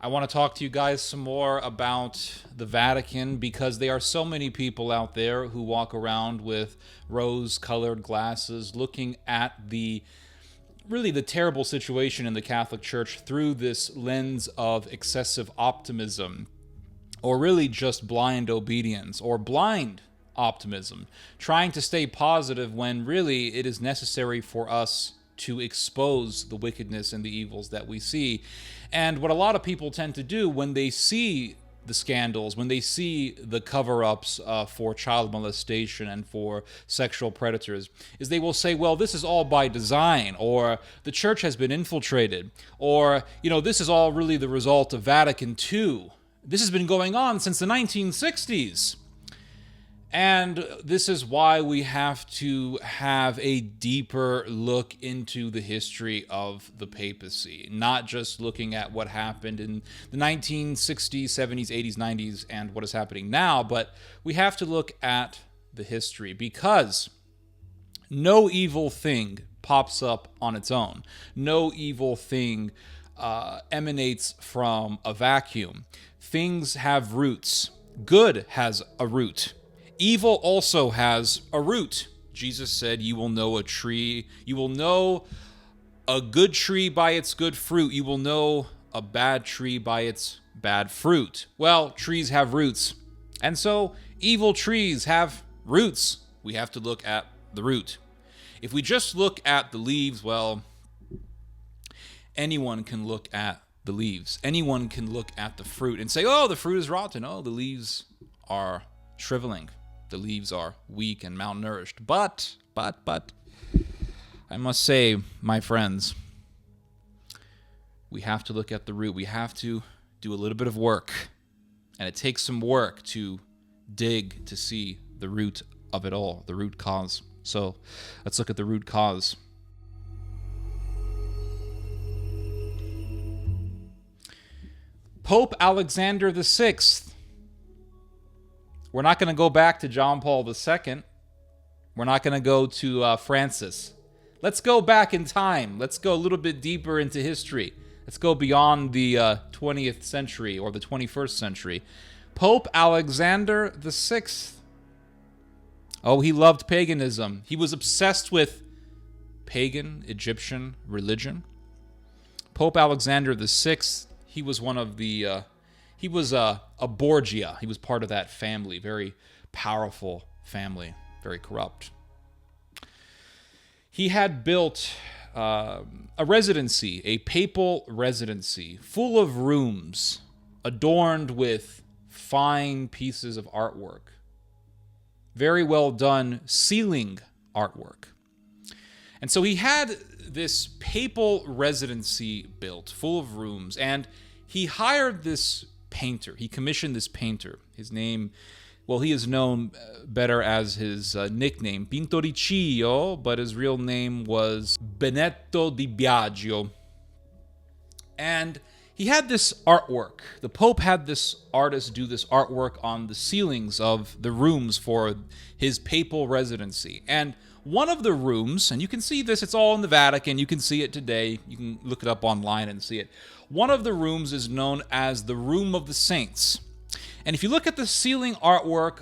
I want to talk to you guys some more about the Vatican because there are so many people out there who walk around with rose-colored glasses looking at the terrible situation in the Catholic Church through this lens of excessive optimism, or really just blind obedience, or blind optimism, trying to stay positive when really it is necessary for us to expose the wickedness and the evils that we see. And what a lot of people tend to do when they see the scandals, when they see the cover-ups for child molestation and for sexual predators, is they will say, well, this is all by design, or the church has been infiltrated, or, this is all really the result of Vatican II. This has been going on since the 1960s. And this is why we have to have a deeper look into the history of the papacy, not just looking at what happened in the 1960s, 70s, 80s, 90s, and what is happening now, but we have to look at the history, because no evil thing pops up on its own. No evil thing emanates from a vacuum. Things have roots. Good has a root. Evil also has a root. Jesus said, you will know a good tree by its good fruit. You will know a bad tree by its bad fruit. Well, trees have roots. And so evil trees have roots. We have to look at the root. If we just look at the leaves, well, anyone can look at the leaves. Anyone can look at the fruit and say, oh, the fruit is rotten. Oh, the leaves are shriveling. The leaves are weak and malnourished. But, I must say, my friends, we have to look at the root. We have to do a little bit of work. And it takes some work to dig to see the root of it all, the root cause. So, let's look at the root cause. Pope Alexander VI. We're not going to go back to John Paul II. We're not going to go to Francis. Let's go back in time. Let's go a little bit deeper into history. Let's go beyond the 20th century or the 21st century. Pope Alexander VI. Oh, he loved paganism. He was obsessed with pagan Egyptian religion. Pope Alexander VI, he was one of the... He was a Borgia. He was part of that family, very powerful family, very corrupt. He had built a residency, a papal residency, full of rooms, adorned with fine pieces of artwork. Very well done ceiling artwork. And so he had this papal residency built, full of rooms, and he hired this painter. He commissioned this painter. His name, well, he is known better as his nickname, Pintoricchio, but his real name was Benedetto di Biagio. And he had this artwork. The Pope had this artist do this artwork on the ceilings of the rooms for his papal residency. And one of the rooms, and you can see this, it's all in the Vatican, you can see it today, you can look it up online and see it. One of the rooms is known as the Room of the Saints. And if you look at the ceiling artwork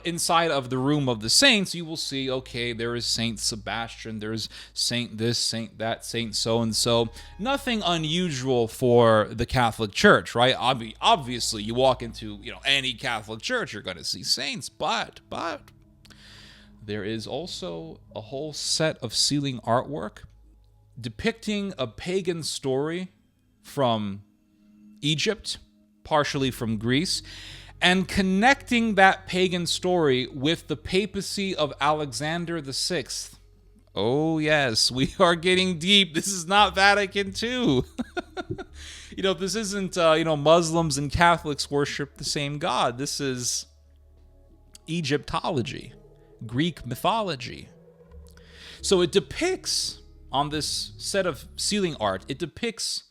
inside of the Room of the Saints, you will see, okay, there is Saint Sebastian, there's Saint this, Saint that, Saint so-and-so. Nothing unusual for the Catholic Church, right? Obviously, you walk into any Catholic church, you're going to see saints, but there is also a whole set of ceiling artwork depicting a pagan story from Egypt, partially from Greece, and connecting that pagan story with the papacy of Alexander VI. Oh yes, we are getting deep. This is not Vatican II. This isn't, Muslims and Catholics worship the same God. This is Egyptology, Greek mythology. So it depicts, on this set of ceiling art, it depicts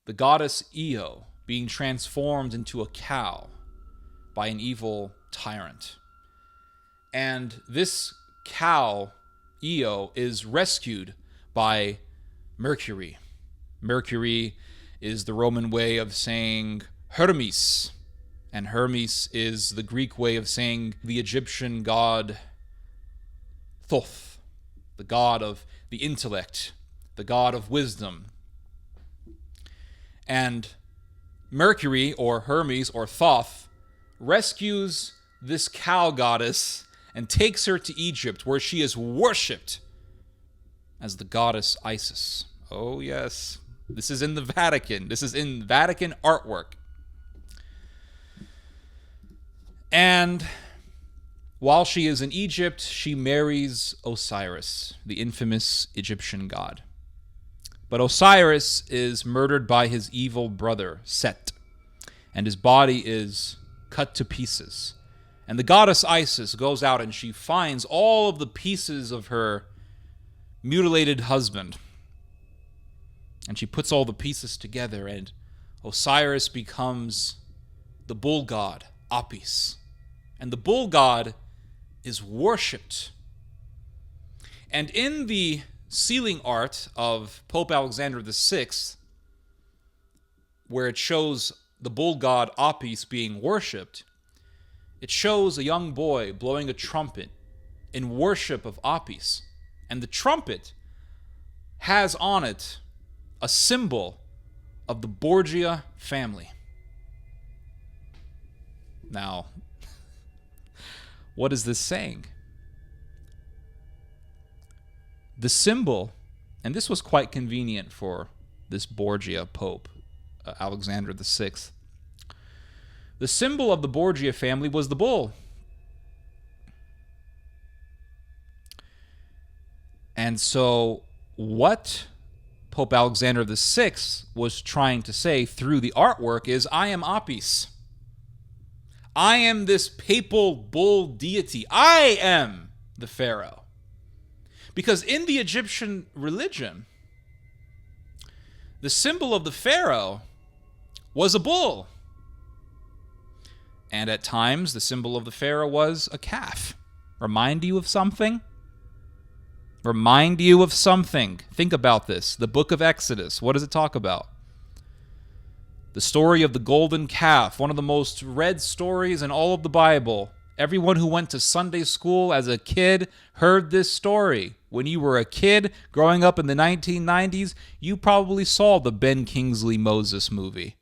the goddess Io being transformed into a cow by an evil tyrant. And this cow, Io, is rescued by Mercury. Mercury is the Roman way of saying Hermes. And Hermes is the Greek way of saying the Egyptian god Thoth, the god of the intellect, the god of wisdom. And Mercury, or Hermes, or Thoth, rescues this cow goddess and takes her to Egypt, where she is worshipped as the goddess Isis. Oh yes, this is in the Vatican. This is in Vatican artwork. And while she is in Egypt, she marries Osiris, the infamous Egyptian god. But Osiris is murdered by his evil brother, Set, and his body is cut to pieces. And the goddess Isis goes out and she finds all of the pieces of her mutilated husband. And she puts all the pieces together, and Osiris becomes the bull god, Apis. And the bull god is worshipped. And in the ceiling art of Pope Alexander VI, where it shows the bull god Apis being worshipped, it shows a young boy blowing a trumpet in worship of Apis. And the trumpet has on it a symbol of the Borgia family. Now, what is this saying? The symbol, and this was quite convenient for this Borgia Pope, Alexander VI. The symbol of the Borgia family was the bull. And so what Pope Alexander VI was trying to say through the artwork is, I am Apis. I am this papal bull deity. I am the pharaoh. Because in the Egyptian religion, the symbol of the pharaoh was a bull. And at times, the symbol of the pharaoh was a calf. Remind you of something? Remind you of something. Think about this. The book of Exodus, what does it talk about? The story of the golden calf, one of the most read stories in all of the Bible. Everyone who went to Sunday school as a kid heard this story. When you were a kid growing up in the 1990s, you probably saw the Ben Kingsley Moses movie.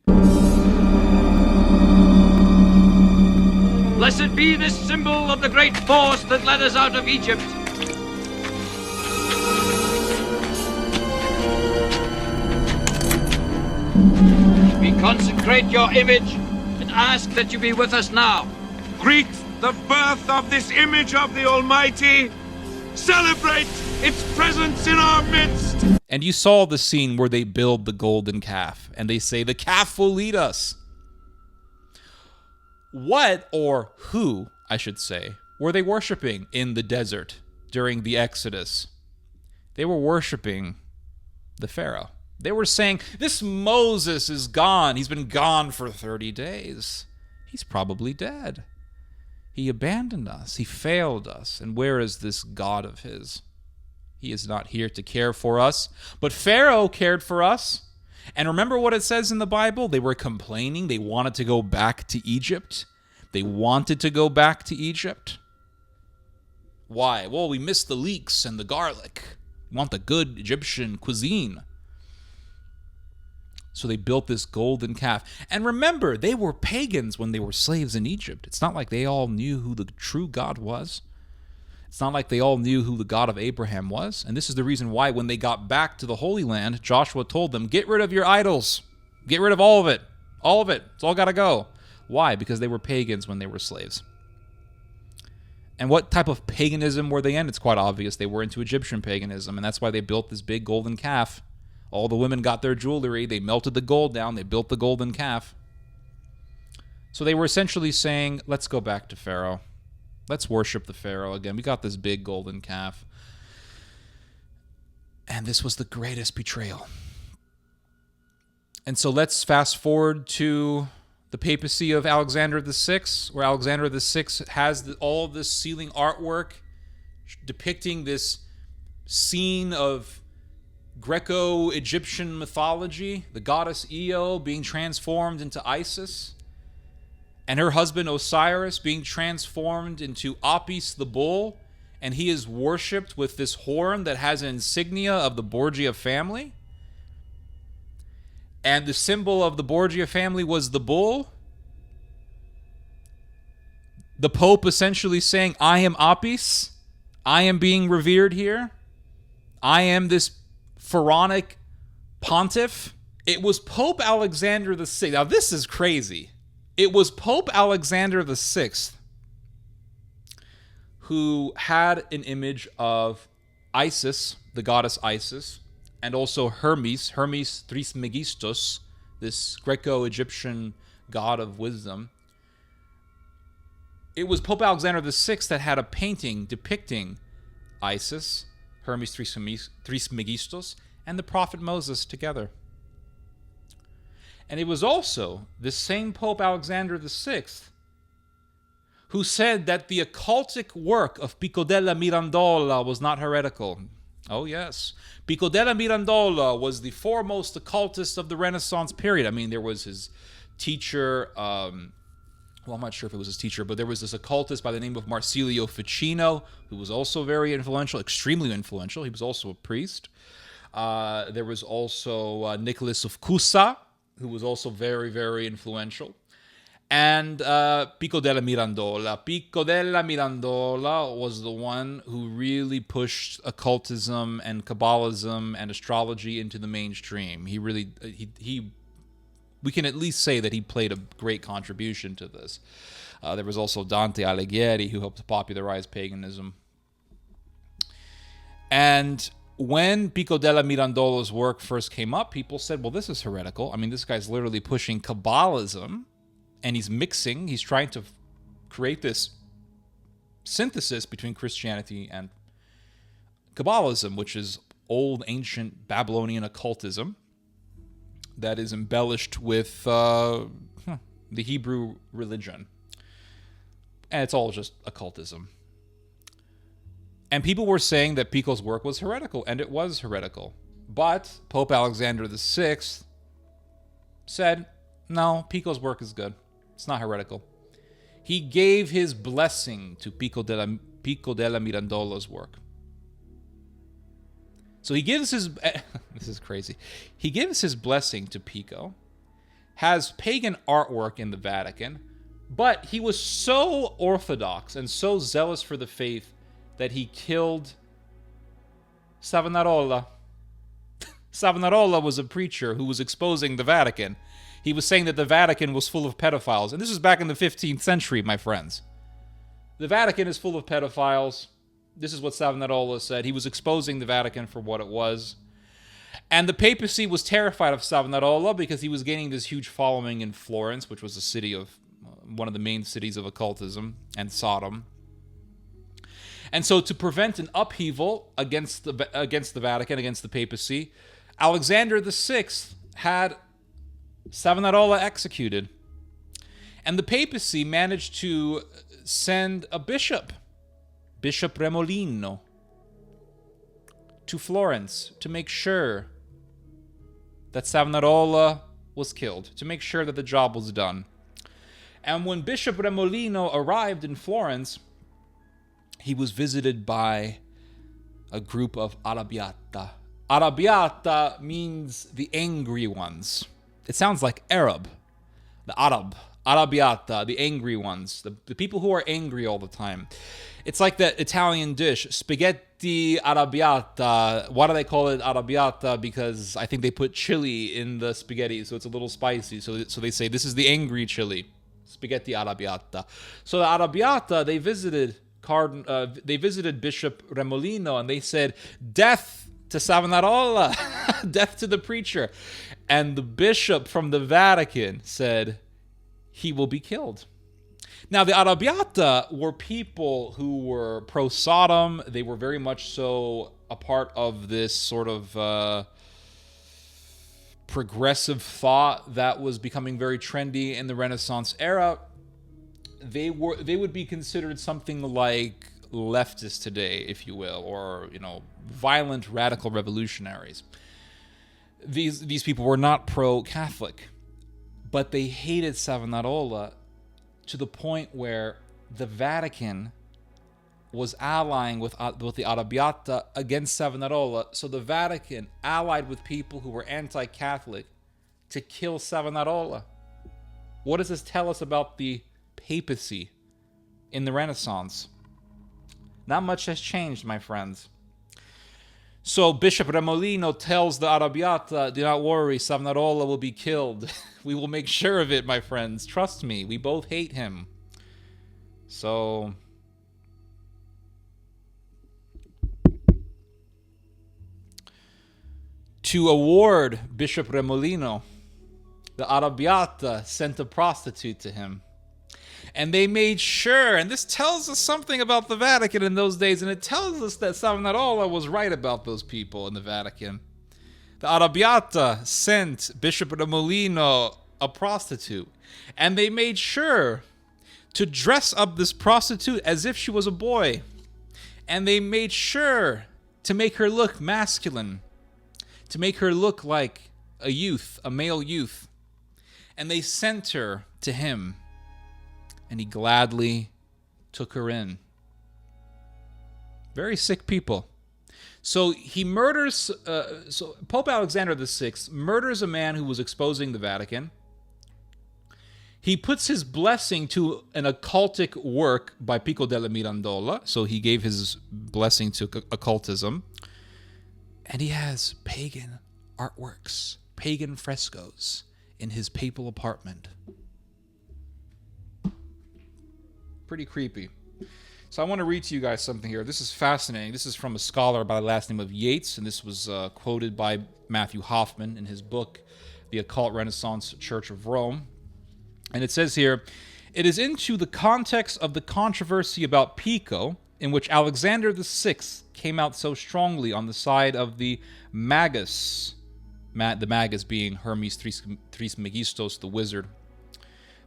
Blessed be this symbol of the great force that led us out of Egypt. We consecrate your image and ask that you be with us now. Greet the birth of this image of the Almighty. Celebrate its presence in our midst. And you saw the scene where they build the golden calf, and they say, the calf will lead us. What, or who, I should say, were they worshiping in the desert during the Exodus? They were worshiping the Pharaoh. They were saying, this Moses is gone. He's been gone for 30 days. He's probably dead. He abandoned us. He failed us. And where is this God of his? He is not here to care for us. But Pharaoh cared for us. And remember what it says in the Bible? They were complaining. They wanted to go back to Egypt. They wanted to go back to Egypt. Why? Well, we miss the leeks and the garlic. We want the good Egyptian cuisine. So they built this golden calf. And remember, they were pagans when they were slaves in Egypt. It's not like they all knew who the true God was. It's not like they all knew who the God of Abraham was. And this is the reason why when they got back to the Holy Land, Joshua told them, get rid of your idols. Get rid of all of it. All of it. It's all got to go. Why? Because they were pagans when they were slaves. And what type of paganism were they in? It's quite obvious. They were into Egyptian paganism. And that's why they built this big golden calf. All the women got their jewelry. They melted the gold down. They built the golden calf. So they were essentially saying, let's go back to Pharaoh. Let's worship the Pharaoh again. We got this big golden calf. And this was the greatest betrayal. And so let's fast forward to the papacy of Alexander VI, where Alexander VI has all of this ceiling artwork depicting this scene of Greco-Egyptian mythology, the goddess Io being transformed into Isis, and her husband Osiris being transformed into Apis the bull, and he is worshipped with this horn that has an insignia of the Borgia family. And the symbol of the Borgia family was the bull. The Pope essentially saying, I am Apis. I am being revered here. I am this pharaonic pontiff. It was Pope Alexander VI. Now, this is crazy. It was Pope Alexander VI who had an image of Isis, the goddess Isis, and also Hermes Trismegistos, this Greco-Egyptian god of wisdom. It was Pope Alexander VI that had a painting depicting Isis, Hermes Trismegistos, and the prophet Moses together. And it was also the same Pope Alexander VI who said that the occultic work of Pico della Mirandola was not heretical. Oh, yes. Pico della Mirandola was the foremost occultist of the Renaissance period. I mean, there was his teacher, I'm not sure if it was his teacher, but there was this occultist by the name of Marsilio Ficino, who was also very influential, extremely influential. He was also a priest. There was also Nicholas of Cusa, who was also very, very influential. And Pico della Mirandola. Pico della Mirandola was the one who really pushed occultism and Kabbalism and astrology into the mainstream. He really, we can at least say that he played a great contribution to this. There was also Dante Alighieri, who helped popularize paganism. And when Pico della Mirandola's work first came up, people said, well, this is heretical. I mean, this guy's literally pushing Kabbalism, and he's trying to create this synthesis between Christianity and Kabbalism, which is old, ancient Babylonian occultism that is embellished with the Hebrew religion. And it's all just occultism. And people were saying that Pico's work was heretical, and it was heretical. But Pope Alexander VI said, no, Pico's work is good. It's not heretical. He gave his blessing to Pico della Mirandola's work. So he gives his... this is crazy. He gives his blessing to Pico, has pagan artwork in the Vatican, but he was so orthodox and so zealous for the faith that he killed Savonarola. Savonarola was a preacher who was exposing the Vatican. He was saying that the Vatican was full of pedophiles. And this was back in the 15th century, my friends. The Vatican is full of pedophiles. This is what Savonarola said. He was exposing the Vatican for what it was. And the papacy was terrified of Savonarola because he was gaining this huge following in Florence, which was a city of one of the main cities of occultism, and Sodom. And so to prevent an upheaval against the Vatican, against the papacy, Alexander VI had Savonarola executed. And the papacy managed to send a bishop, Bishop Remolino, to Florence to make sure that Savonarola was killed, to make sure that the job was done. And when Bishop Remolino arrived in Florence, he was visited by a group of arrabbiata. Arrabbiata means the angry ones. It sounds like Arab. The Arrabbiata, the angry ones. The people who are angry all the time. It's like that Italian dish, spaghetti arrabbiata. Why do they call it arrabbiata? Because I think they put chili in the spaghetti, so it's a little spicy. So they say, this is the angry chili. Spaghetti arrabbiata. So the arrabbiata, they visited Bishop Remolino, and they said, death to Savonarola, death to the preacher. And the bishop from the Vatican said, he will be killed. Now, the Arrabbiata were people who were pro-Sodom. They were very much so a part of this sort of progressive thought that was becoming very trendy in the Renaissance era. They would be considered something like leftists today, if you will, or, violent radical revolutionaries. these people were not pro-Catholic, but they hated Savonarola to the point where the Vatican was allying with the Arrabbiata against Savonarola. So the Vatican allied with people who were anti-Catholic to kill Savonarola. What does this tell us about the papacy in the Renaissance? Not much has changed, my friends. So Bishop Remolino tells the Arrabbiata, do not worry, Savonarola will be killed. We will make sure of it, my friends. Trust me, we both hate him. So to award Bishop Remolino, the Arrabbiata sent a prostitute to him. And they made sure, and this tells us something about the Vatican in those days, and it tells us that Savonarola was right about those people in the Vatican. The Arrabbiata sent Bishop Remolino a prostitute, and they made sure to dress up this prostitute as if she was a boy. And they made sure to make her look masculine, to make her look like a youth, a male youth. And they sent her to him, and he gladly took her in. Very sick people. So he murders, so Pope Alexander VI murders a man who was exposing the Vatican. He puts his blessing to an occultic work by Pico della Mirandola, so he gave his blessing to occultism. And he has pagan artworks, pagan frescoes in his papal apartment. Pretty creepy. So I want to read to you guys something here. This is fascinating. This is from a scholar by the last name of Yates, and this was quoted by Matthew Hoffman in his book, The Occult Renaissance Church of Rome. And it says here, it is into the context of the controversy about Pico, in which Alexander VI came out so strongly on the side of the Magus, the Magus being Hermes Trismegistos, the wizard,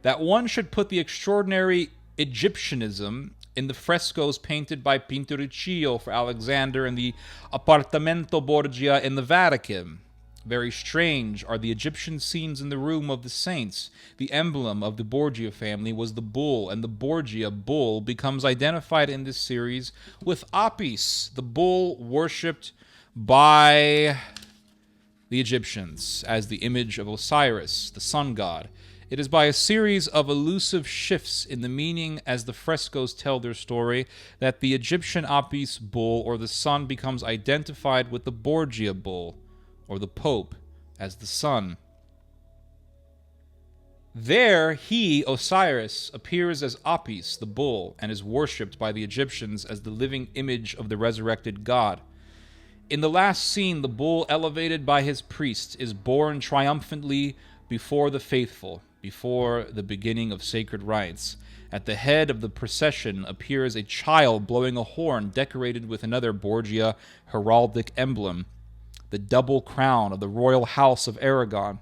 that one should put the extraordinary Egyptianism in the frescoes painted by Pinturicchio for Alexander in the Appartamento Borgia in the Vatican. Very strange are the Egyptian scenes in the room of the saints. The emblem of the Borgia family was the bull, and the Borgia bull becomes identified in this series with Apis, the bull worshipped by the Egyptians as the image of Osiris, the sun god. It is by a series of elusive shifts in the meaning as the frescoes tell their story that the Egyptian Apis bull or the sun becomes identified with the Borgia bull or the Pope as the sun. There he, Osiris, appears as Apis, the bull, and is worshipped by the Egyptians as the living image of the resurrected god. In the last scene, the bull, elevated by his priest, is borne triumphantly before the faithful, before the beginning of sacred rites. At the head of the procession appears a child blowing a horn decorated with another Borgia heraldic emblem, the double crown of the royal house of Aragon.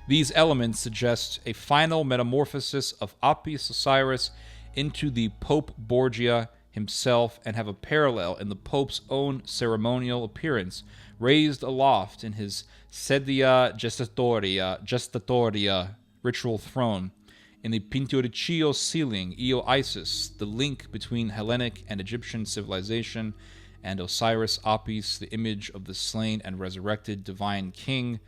These elements suggest a final metamorphosis of Apis Osiris into the Pope Borgia himself and have a parallel in the Pope's own ceremonial appearance, raised aloft in his sedia gestatoria ritual throne. In the Pinturicchio ceiling, Io Isis, the link between Hellenic and Egyptian civilization, and Osiris Apis, the image of the slain and resurrected divine king,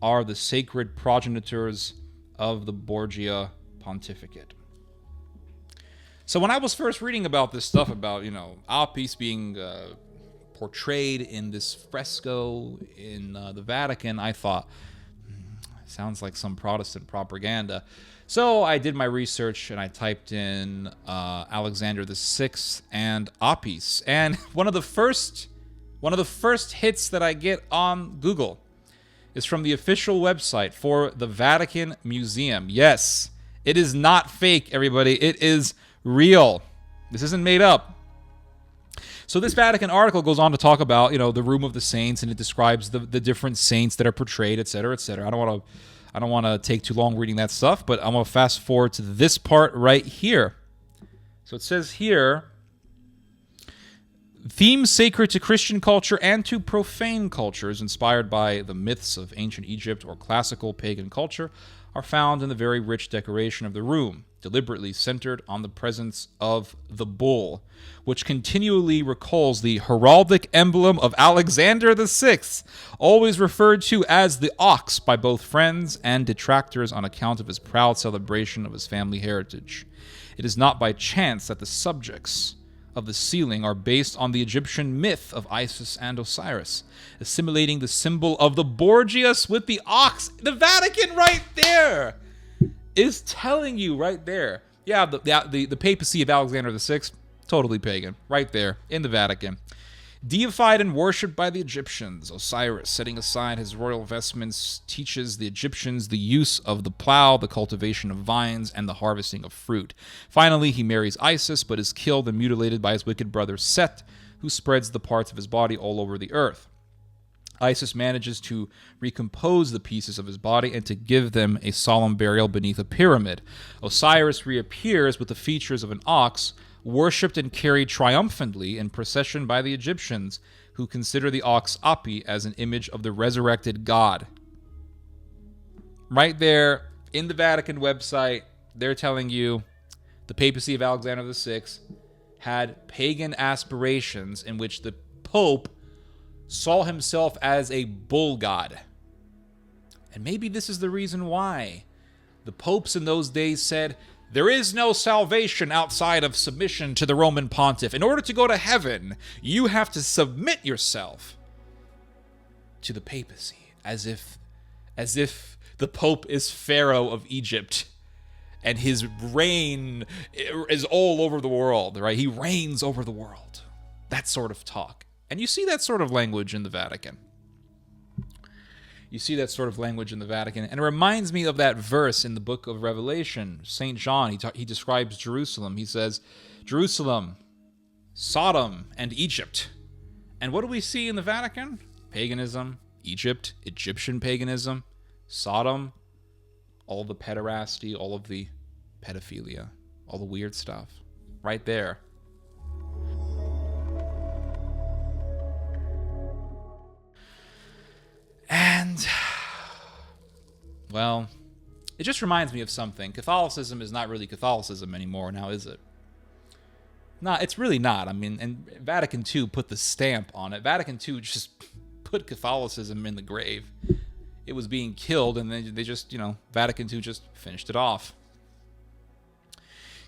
are the sacred progenitors of the Borgia pontificate. So when I was first reading about this stuff about, Apis being portrayed in this fresco in the Vatican, I thought, sounds like some Protestant propaganda. So I did my research and I typed in Alexander VI and Apis, and one of the first hits that I get on Google is from the official website for the Vatican Museum. Yes, it is not fake, everybody. It is real. This isn't made up. So this Vatican article goes on to talk about, the room of the saints, and it describes the different saints that are portrayed, etc., etc. I don't want to take too long reading that stuff, but I'm going to fast forward to this part right here. So it says here, Themes sacred to Christian culture and to profane cultures inspired by the myths of ancient Egypt or classical pagan culture are found in the very rich decoration of the room, deliberately centered on the presence of the bull, which continually recalls the heraldic emblem of Alexander VI, always referred to as the ox by both friends and detractors on account of his proud celebration of his family heritage. It is not by chance that the subjects of the ceiling are based on the Egyptian myth of Isis and Osiris, assimilating the symbol of the Borgias with the ox. The Vatican right there is telling you right there. Yeah, the papacy of Alexander VI, totally pagan, right there in the Vatican. Deified and worshipped by the Egyptians, Osiris, setting aside his royal vestments, teaches the Egyptians the use of the plow, the cultivation of vines, and the harvesting of fruit. Finally, he marries Isis, but is killed and mutilated by his wicked brother Set, who spreads the parts of his body all over the earth. Isis manages to recompose the pieces of his body and to give them a solemn burial beneath a pyramid. Osiris reappears with the features of an ox, worshipped and carried triumphantly in procession by the Egyptians, who consider the ox Api as an image of the resurrected god. Right there in the Vatican website, they're telling you the papacy of Alexander VI had pagan aspirations in which the Pope saw himself as a bull god. And maybe this is the reason why the popes in those days said, there is no salvation outside of submission to the Roman pontiff. In order to go to heaven, you have to submit yourself to the papacy, as if the Pope is Pharaoh of Egypt and his reign is all over the world, right? He reigns over the world. That sort of talk. And you see that sort of language in the Vatican. You see that sort of language in the Vatican. And it reminds me of that verse in the book of Revelation. St. John, he describes Jerusalem. He says, Jerusalem, Sodom, and Egypt. And what do we see in the Vatican? Paganism, Egypt, Egyptian paganism, Sodom, all the pederasty, all of the pedophilia, all the weird stuff. Right there. And, well, it just reminds me of something. Catholicism is not really Catholicism anymore, now is it? No, it's really not. I mean, and Vatican II put the stamp on it. Vatican II just put Catholicism in the grave. It was being killed, and they just, Vatican II just finished it off.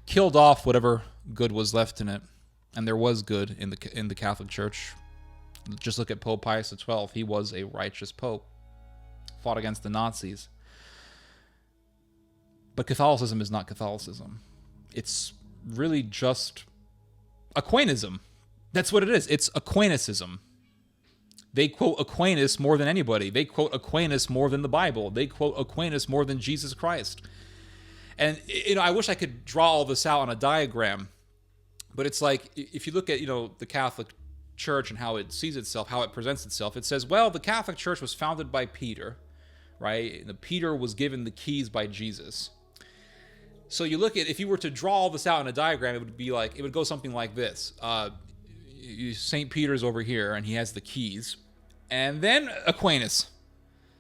Killed off whatever good was left in it. And there was good in the Catholic Church. Just look at Pope Pius XII. He was a righteous pope. Fought against the Nazis. But Catholicism is not Catholicism. It's really just Aquinism. That's what it is. It's Aquinasism. They quote Aquinas more than anybody. They quote Aquinas more than the Bible. They quote Aquinas more than Jesus Christ. And, I wish I could draw all this out on a diagram. But it's like, if you look at, the Catholic Church and how it sees itself, how it presents itself, it says, well, the Catholic Church was founded by Peter, right? Peter was given the keys by Jesus. So you look at, if you were to draw all this out in a diagram, it would go something like this. St. Peter's over here, and he has the keys. And then Aquinas.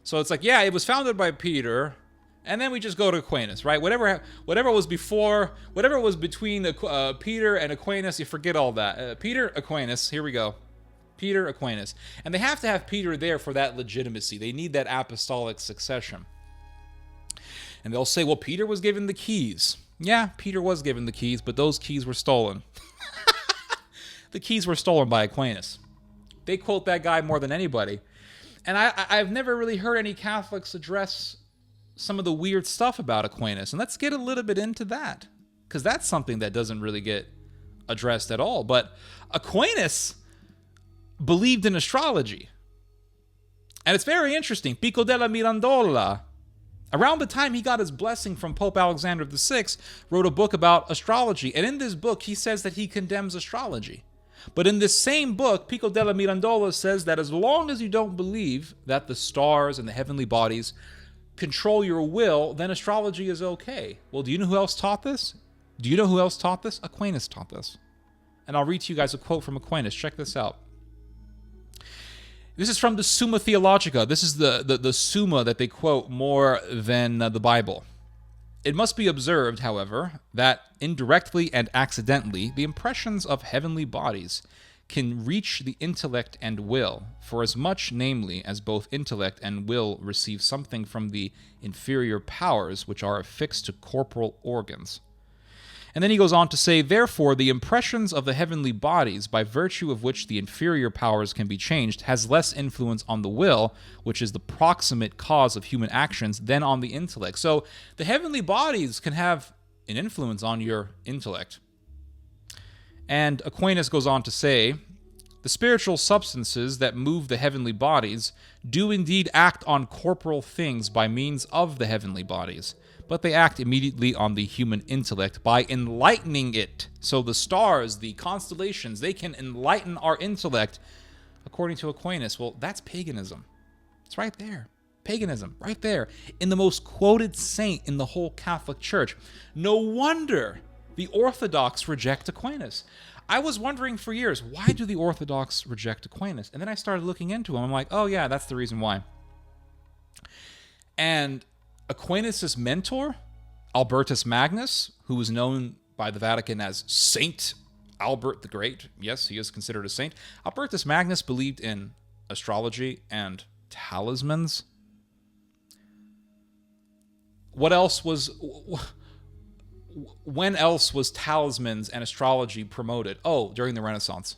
So it's like, yeah, it was founded by Peter, and then we just go to Aquinas, right? Whatever was before, whatever was between Peter and Aquinas, you forget all that. Peter, Aquinas, here we go. Peter, Aquinas. And they have to have Peter there for that legitimacy. They need that apostolic succession. And they'll say, well, Peter was given the keys. Yeah, Peter was given the keys, but those keys were stolen. The keys were stolen by Aquinas. They quote that guy more than anybody. And I've never really heard any Catholics address some of the weird stuff about Aquinas. And let's get a little bit into that, because that's something that doesn't really get addressed at all. But Aquinas believed in astrology. And it's very interesting. Pico della Mirandola, around the time he got his blessing from Pope Alexander VI, wrote a book about astrology. And in this book, he says that he condemns astrology. But in this same book, Pico della Mirandola says that as long as you don't believe that the stars and the heavenly bodies control your will, then astrology is okay. Well, do you know who else taught this? Aquinas taught this. And I'll read to you guys a quote from Aquinas. Check this out. This is from the Summa Theologica. This is the Summa that they quote more than the Bible. It must be observed, however, that indirectly and accidentally, the impressions of heavenly bodies can reach the intellect and will, for as much, namely, as both intellect and will receive something from the inferior powers which are affixed to corporal organs. And then he goes on to say, therefore, the impressions of the heavenly bodies, by virtue of which the inferior powers can be changed, has less influence on the will, which is the proximate cause of human actions, than on the intellect. So the heavenly bodies can have an influence on your intellect. And Aquinas goes on to say, the spiritual substances that move the heavenly bodies do indeed act on corporal things by means of the heavenly bodies, but they act immediately on the human intellect by enlightening it. So the stars, the constellations, they can enlighten our intellect, according to Aquinas. Well, that's paganism. It's right there. Paganism, right there, in the most quoted saint in the whole Catholic Church. No wonder the Orthodox reject Aquinas. I was wondering for years, why do the Orthodox reject Aquinas? And then I started looking into him. I'm like, oh yeah, that's the reason why. And Aquinas' mentor, Albertus Magnus, who was known by the Vatican as Saint Albert the Great. Yes, he is considered a saint. Albertus Magnus believed in astrology and talismans. When else was talismans and astrology promoted? Oh, during the Renaissance.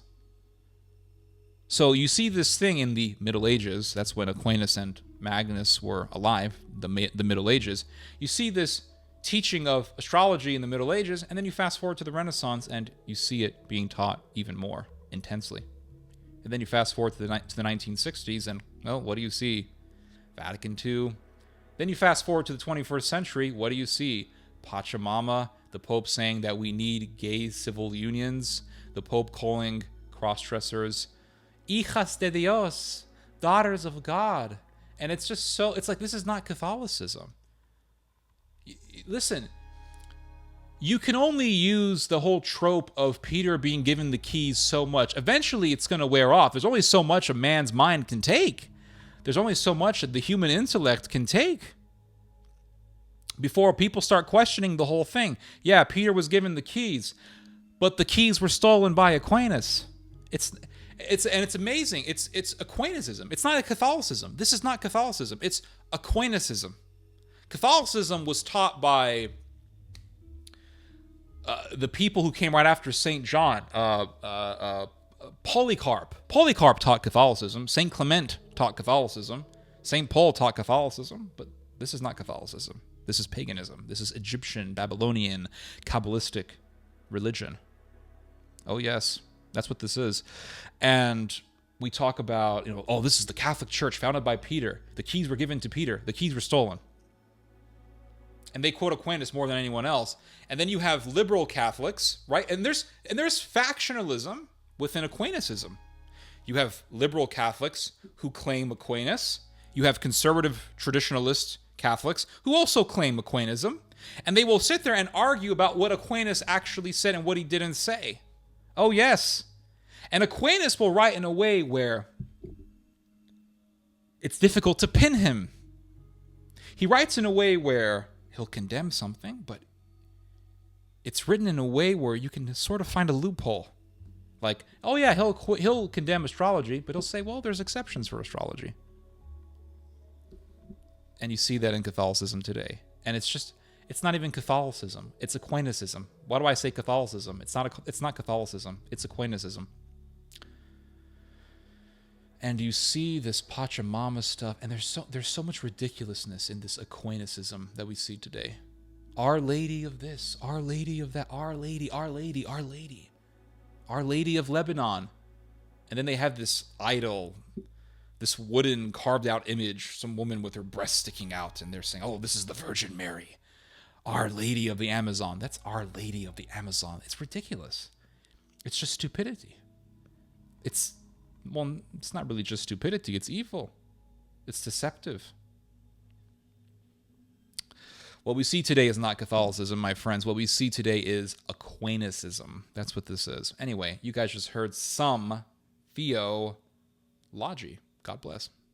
So you see this thing in the Middle Ages. That's when Aquinas and Magnus were alive, the Middle Ages. You see this teaching of astrology in the Middle Ages, and then you fast forward to the Renaissance, and you see it being taught even more intensely. And then you fast forward to the 1960s, and, well, what do you see? Vatican II. Then you fast forward to the 21st century, what do you see? Pachamama, the Pope saying that we need gay civil unions, the Pope calling cross-dressers hijas de Dios, daughters of God. And it's just so, it's like, this is not Catholicism. Listen, you can only use the whole trope of Peter being given the keys so much. Eventually, it's going to wear off. There's only so much a man's mind can take. There's only so much that the human intellect can take before people start questioning the whole thing. Yeah, Peter was given the keys, but the keys were stolen by Aquinas. It's amazing. It's Aquinasism. It's not a Catholicism. This is not Catholicism. It's Aquinasism. Catholicism was taught by the people who came right after St. John. Polycarp. Polycarp taught Catholicism. St. Clement taught Catholicism. St. Paul taught Catholicism. But this is not Catholicism. This is paganism. This is Egyptian, Babylonian, Kabbalistic religion. Oh, yes. That's what this is. And we talk about, oh, this is the Catholic Church founded by Peter. The keys were given to Peter. The keys were stolen. And they quote Aquinas more than anyone else. And then you have liberal Catholics, right? And there's factionalism within Aquinasism. You have liberal Catholics who claim Aquinas. You have conservative traditionalist Catholics who also claim Aquinism. And they will sit there and argue about what Aquinas actually said and what he didn't say. Oh, yes. And Aquinas will write in a way where it's difficult to pin him. He writes in a way where he'll condemn something, but it's written in a way where you can sort of find a loophole. Like, oh yeah, he'll condemn astrology, but he'll say, well, there's exceptions for astrology. And you see that in Catholicism today. And it's not even Catholicism. It's Aquinasism. Why do I say Catholicism? It's not Catholicism. It's Aquinasism. And you see this Pachamama stuff, and there's so much ridiculousness in this Aquinasism that we see today. Our Lady of this, Our Lady of that, Our Lady, Our Lady, Our Lady. Our Lady of Lebanon. And then they have this idol, this wooden carved out image, some woman with her breast sticking out, and they're saying, oh, this is the Virgin Mary. Our Lady of the Amazon. That's Our Lady of the Amazon. It's ridiculous. It's just stupidity. It's not really just stupidity. It's evil. It's deceptive. What we see today is not Catholicism, my friends. What we see today is Aquinicism. That's what this is. Anyway, you guys just heard some theology. God bless.